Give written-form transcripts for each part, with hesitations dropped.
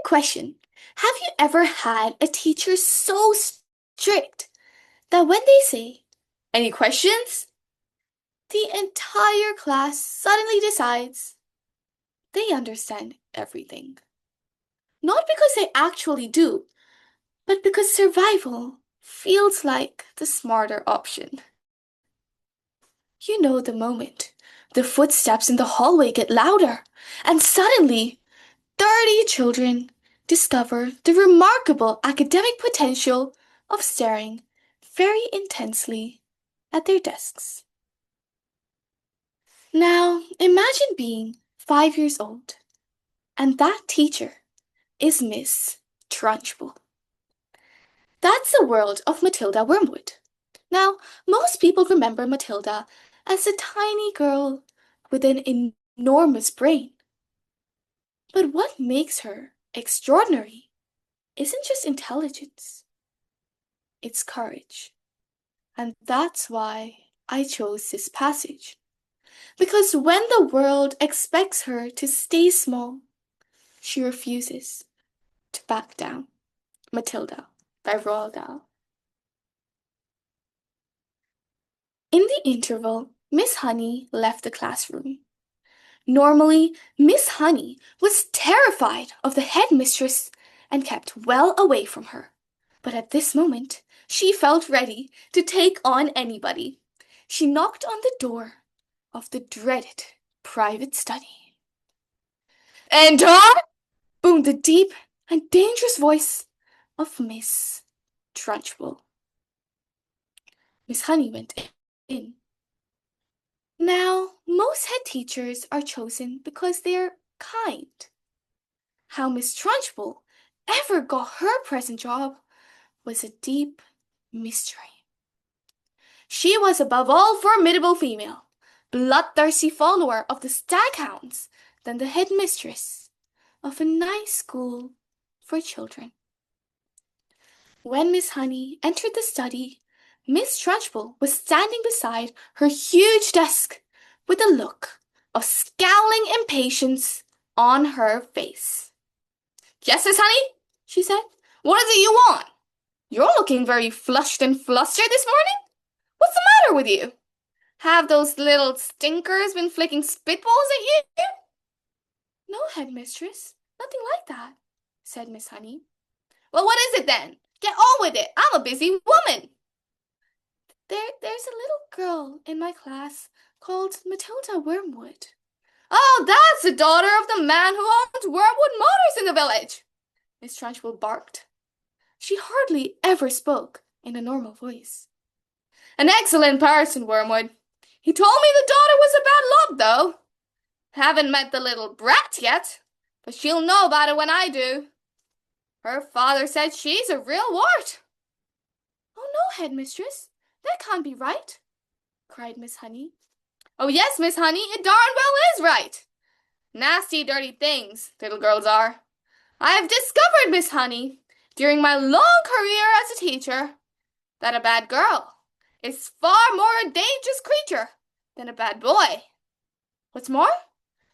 question. Have you ever had a teacher so strict that when they say, any questions? The entire class suddenly decides they understand everything. Not because they actually do, but because survival feels like the smarter option. You know the moment. The footsteps in the hallway get louder, and suddenly 30 children discover the remarkable academic potential of staring very intensely at their desks. Now, imagine being 5 years old, and that teacher is Miss Trunchbull. That's the world of Matilda Wormwood. Now, most people remember Matilda as a tiny girl with an enormous brain. But what makes her extraordinary isn't just intelligence, it's courage. And that's why I chose this passage. Because when the world expects her to stay small, she refuses to back down. Matilda by Roald Dahl. In the interval, Miss Honey left the classroom. Normally, Miss Honey was terrified of the headmistress and kept well away from her. But at this moment, she felt ready to take on anybody. She knocked on the door of the dreaded private study. "Enter!" boomed the deep and dangerous voice of Miss Trunchbull. Miss Honey went in. Now, most head teachers are chosen because they're kind. How Miss Trunchbull ever got her present job was a deep mystery. She was above all formidable female, bloodthirsty follower of the staghounds, than the headmistress of a nice school for children. When Miss Honey entered the study, Miss Trunchbull was standing beside her huge desk with a look of scowling impatience on her face. "Yes, Miss Honey," she said. "What is it you want? You're looking very flushed and flustered this morning. What's the matter with you? Have those little stinkers been flicking spitballs at you?" "No, headmistress, nothing like that," said Miss Honey. "Well, what is it then? Get on with it. I'm a busy woman." There's a little girl in my class called Matilda Wormwood." "Oh, that's the daughter of the man who owns Wormwood Motors in the village," Miss Trunchbull barked. She hardly ever spoke in a normal voice. "An excellent person, Wormwood. He told me the daughter was a bad lot, though. Haven't met the little brat yet, but she'll know about it when I do. Her father said she's a real wart." "Oh, no, headmistress, that can't be right," cried Miss Honey. "Oh, yes, Miss Honey, it darn well is right. Nasty, dirty things, little girls are. I have discovered, Miss Honey, during my long career as a teacher, that a bad girl is far more a dangerous creature than a bad boy. What's more,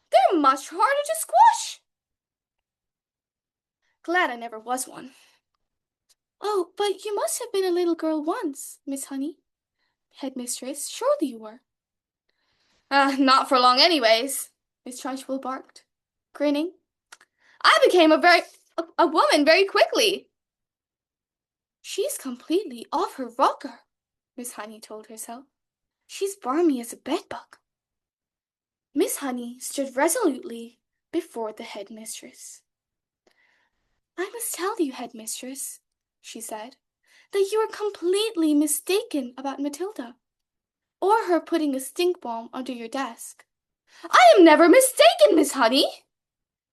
they're much harder to squash." "Glad I never was one." "Oh, but you must have been a little girl once, Miss Honey. Headmistress, surely you were." "Not for long anyways," Miss Trunchbull barked, grinning. "I became a woman very quickly." "She's completely off her rocker," Miss Honey told herself. "She's barmy as a bedbug." Miss Honey stood resolutely before the headmistress. "I must tell you, headmistress," she said, "that you are completely mistaken about Matilda, or her putting a stink bomb under your desk." "I am never mistaken, Miss Honey."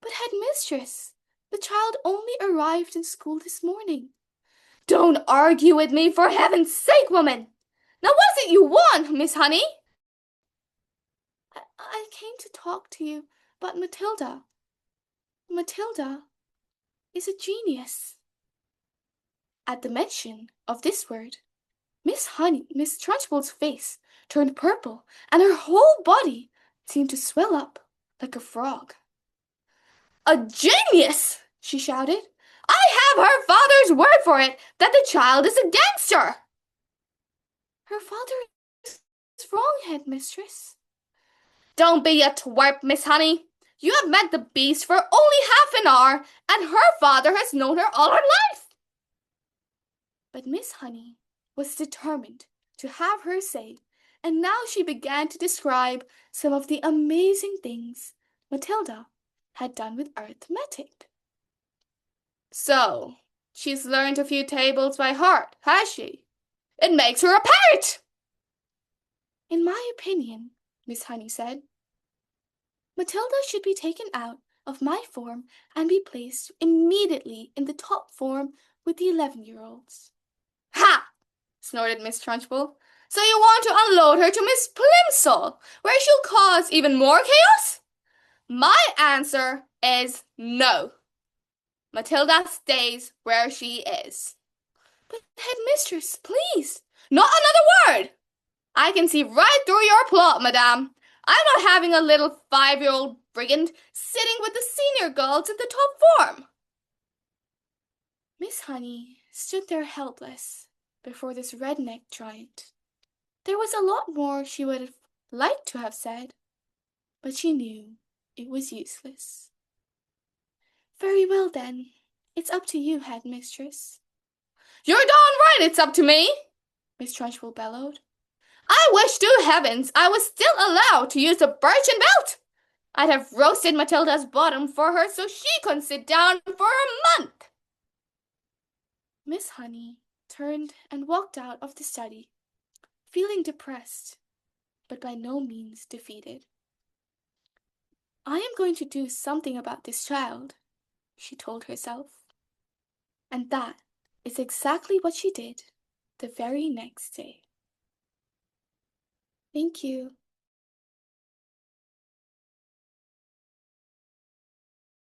"But, headmistress, the child only arrived in school this morning." "Don't argue with me, for heaven's sake, woman. Now what is it you want, Miss Honey?" I came to talk to you about Matilda. Matilda is a genius." At the mention of this word, Miss Trunchbull's face turned purple, and her whole body seemed to swell up like a frog. "A genius!" she shouted. "I have her father's word for it that the child is a gangster." "Her father is wrong, headmistress." "Don't be a twerp, Miss Honey. You have met the beast for only half an hour, and her father has known her all her life." But Miss Honey was determined to have her say, and now she began to describe some of the amazing things Matilda had done with arithmetic. "So, she's learned a few tables by heart, has she? It makes her a parrot!" "In my opinion," Miss Honey said, "Matilda should be taken out of my form and be placed immediately in the top form with the 11-year-olds. "Ha!" snorted Miss Trunchbull. "So you want to unload her to Miss Plimsoll, where she'll cause even more chaos?" My answer is no. Matilda stays where she is. "But headmistress, please." "Not another word! I can see right through your plot, madame. I'm not having a little 5-year-old brigand sitting with the senior girls in the top form." Miss Honey stood there helpless before this redneck giant. There was a lot more she would have liked to have said, but she knew it was useless. "Very well, then. It's up to you, headmistress." "You're darn right it's up to me," Miss Trunchbull bellowed. "I wish to heavens I was still allowed to use the birchen belt. I'd have roasted Matilda's bottom for her so she couldn't sit down for a month." Miss Honey turned and walked out of the study, feeling depressed, but by no means defeated. "I am going to do something about this child," she told herself. And that is exactly what she did the very next day. Thank you.